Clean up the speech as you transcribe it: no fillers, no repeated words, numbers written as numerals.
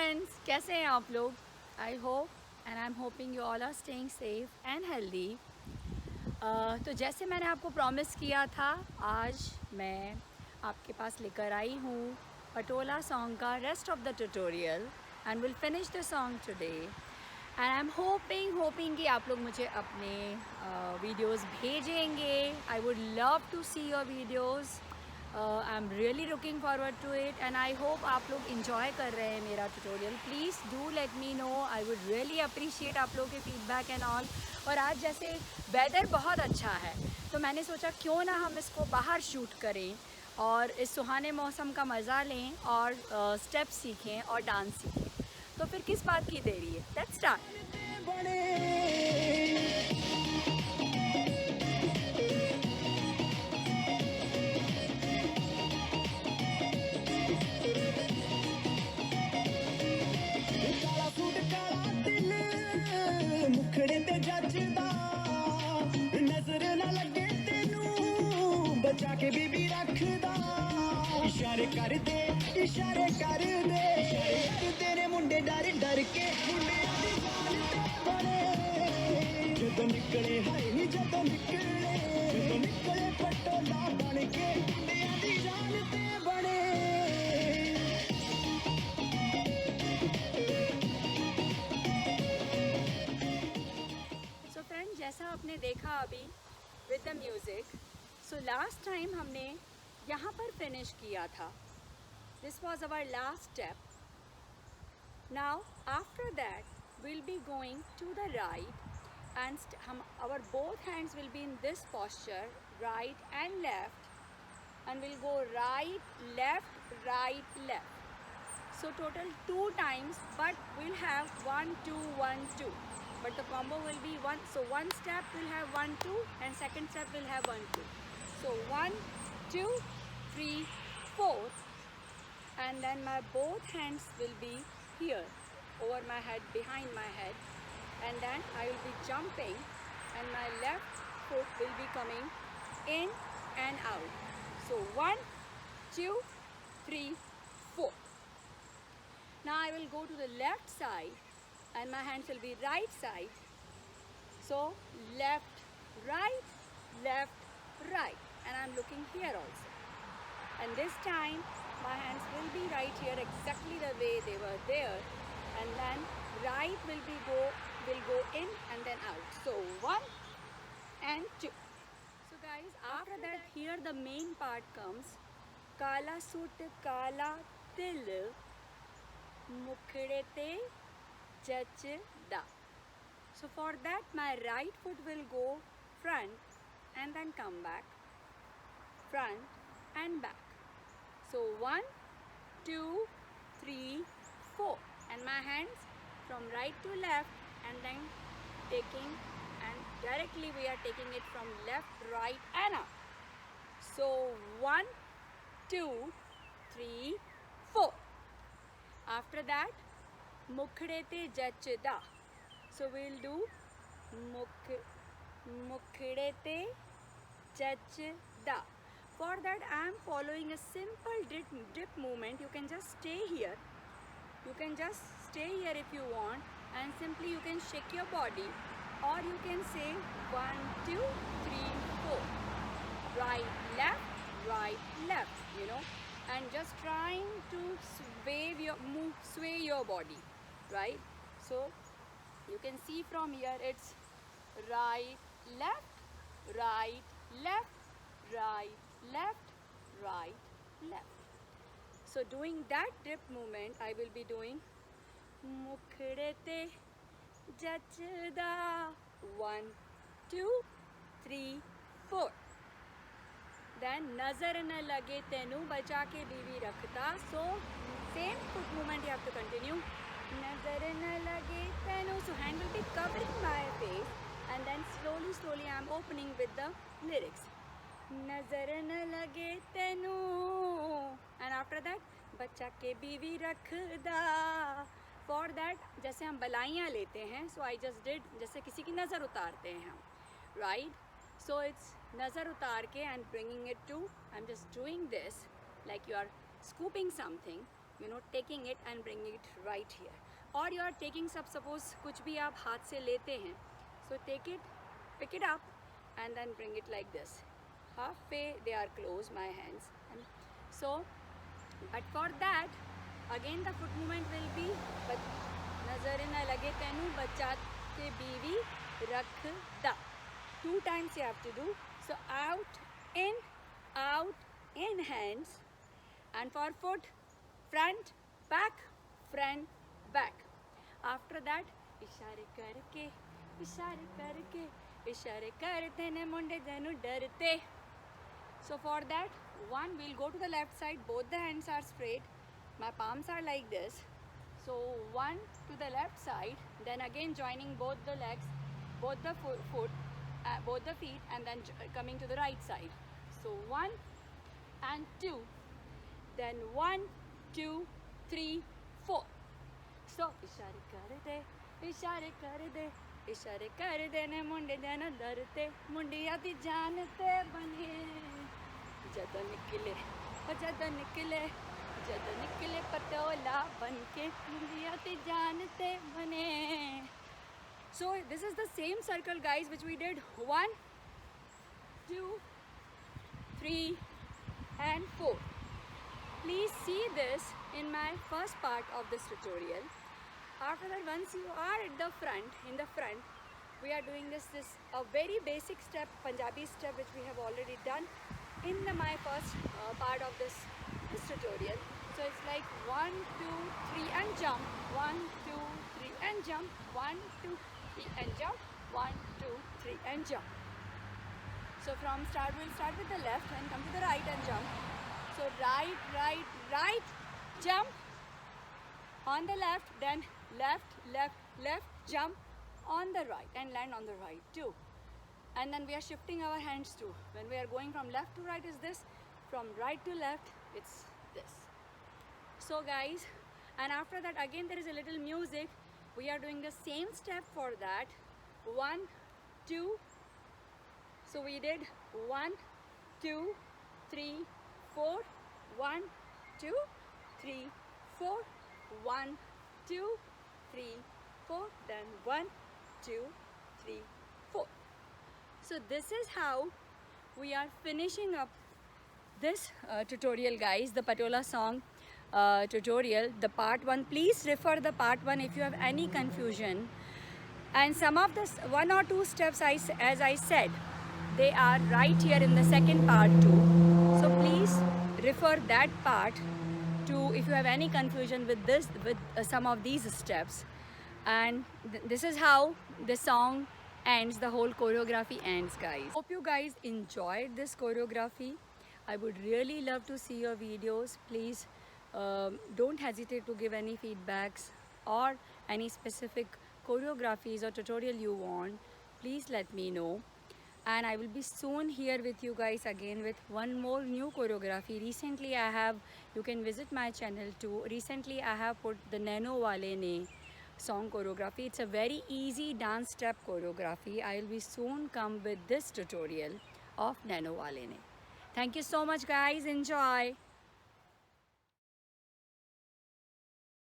Friends, कैसे हैं आप लोग? I hope and I am hoping you all are staying safe and healthy. तो जैसे मैंने आपको प्रॉमिस किया था, आज मैं आपके पास लेकर आई हूँ पटोला सॉन्ग का rest of the tutorial and will finish the song today. And I am hoping कि आप लोग मुझे अपने वीडियोस भेजेंगे। I would love to see your videos. I am really looking forward to it and I hope आप लोग enjoy कर रहे हैं मेरा tutorial. Please do let me know, I would really appreciate आप लोगों के फीडबैक एंड ऑल। और आज जैसे वेदर बहुत अच्छा है तो मैंने सोचा क्यों ना हम इसको बाहर शूट करें और इस सुहाने मौसम का मज़ा लें और स्टेप सीखें और डांस सीखें। तो फिर किस बात की देरी है, लेट्स स्टार्ट। मुखड़े ते जचदा नजर ना लगे तेनू बचा के बीबी रखदा इशारे कर दे तेरे मुंडे डर डर के मुंडियां दी जान ते बने जदों निकले हाय नी जदों निकले पटोला बन के मुंडियां दी जान ते बने। सो फ्रेंड, जैसा आपने देखा अभी with the music, so last time हमने यहाँ पर फिनिश किया था। This was our last step. Now after that will be going to the right and हम our both hands will be in this posture, right and left, and we'll go right, left. So total 2 times, but we'll have 1 2 1 2. But the combo will be one. So one step will have 1 2, and second step will have 1 2. So 1 2 3 4, and then my both hands will be here over my head, behind my head, and then I will be jumping, and my left foot will be coming in and out. So 1 2 3 4. Now I will go to the left side and my hands will be right side. So left, right, and I'm looking here also. And this time my hands will be right here exactly the way they were there, and then right will go in and then out. So 1 and 2. So guys, after that here the main part comes. Kala suit kala til मुखड़े ते जचदा. So for that my right foot will go front and then come back, front and back. So 1 2 3 4, and my hands from right to left, and then taking, and directly we are taking it from left, right and up. So 1 2 3 4. After that, मुखड़े ते जचदा. So we'll do मुखड़े ते जचदा. For that I am following a simple dip movement. You can just stay here. If you want, and simply you can shake your body, or you can say 1 2 3 4. Right, left, and just trying to sway your body, right? So you can see from here it's right left, right left. So doing that dip movement I will be doing मुखड़े ते जचदा. 1 2 3 4. Then नजर न लगे तेनू बचा के बीवी रखता. So same foot movement you have to continue. नजर न लगे तेनू. So hand will be covering my face, and then slowly I am opening with the lyrics. नजर न लगे तेनू, and after that बचा के बीवी रखदा. For that जैसे हम बलाइयाँ लेते हैं, so I just did जैसे किसी की नज़र उतारते हैं हम, right? So it's नज़र उतार के and bringing it to, I'm just doing this like you are scooping something, taking it and bringing it right here. Or you are taking suppose कुछ भी आप हाथ से लेते हैं, so take it, pick it up and then bring it like this. Halfway they are closed, my hands. And so, but for that, again the foot movement will be, but नजर न लगे तेनू बच्चा के बीवी रखदा. 2 times you have to do. So out, in hands, and for foot, front, back, back. After that, इशारे करते ने मुंडे जनु डरते. So for that, one, we'll go to the left side, both the hands are straight, my palms are like this. So one to the left side, then again joining both the legs, both the foot, both the feet, and then coming to the right side. So 1 and 2, then 1, 2, 3, 4. So इशारे कर दे ने मुंडे जन डरते, मुंडिया दी जानते बने. जदों निकले पटोला बनके, मुंडिया दी जानते बने. So this is the same circle, guys, which we did 1, 2, 3 and 4. Please see this in my first part of this tutorial. After that, once you are at the front, in the front, we are doing this a very basic step, Punjabi step, which we have already done in my first part of this tutorial. So it's like 1, 2, 3 and jump, 1, 2, 3 and jump, 1, 2, 3 and jump, 1, 2, 3 and jump. So we'll start with the left and come to the right and jump. So right, jump on the left, then left, jump on the right and land on the right too. And then we are shifting our hands too. When we are going from left to right is this, from right to left it's this. So guys, and after that again there is a little music. We are doing the same step for that. 1, 2. So we did 1, 2, 3, 4. 1, 2, 3, 4. 1, 2, 3, 4. Then 1, 2, 3, 4. So this is how we are finishing up this tutorial, guys, the Patola song tutorial, the part 1. Please refer the part 1 if you have any confusion. And some of the 1 or 2 steps, as I said, they are right here in the second part too. So please refer that part to if you have any confusion with this, with some of these steps. And this is how the song ends, the whole choreography ends, guys. Hope you guys enjoyed this choreography. I would really love to see your videos. Please don't hesitate to give any feedbacks or any specific choreographies or tutorial you want. Please let me know. And I will be soon here with you guys again with one more new choreography. Recently you can visit my channel too. Recently I have put the Naino Wale Ne song choreography. It's a very easy dance step choreography. I will be soon come with this tutorial of Naino Wale Ne. Thank you so much, guys. Enjoy.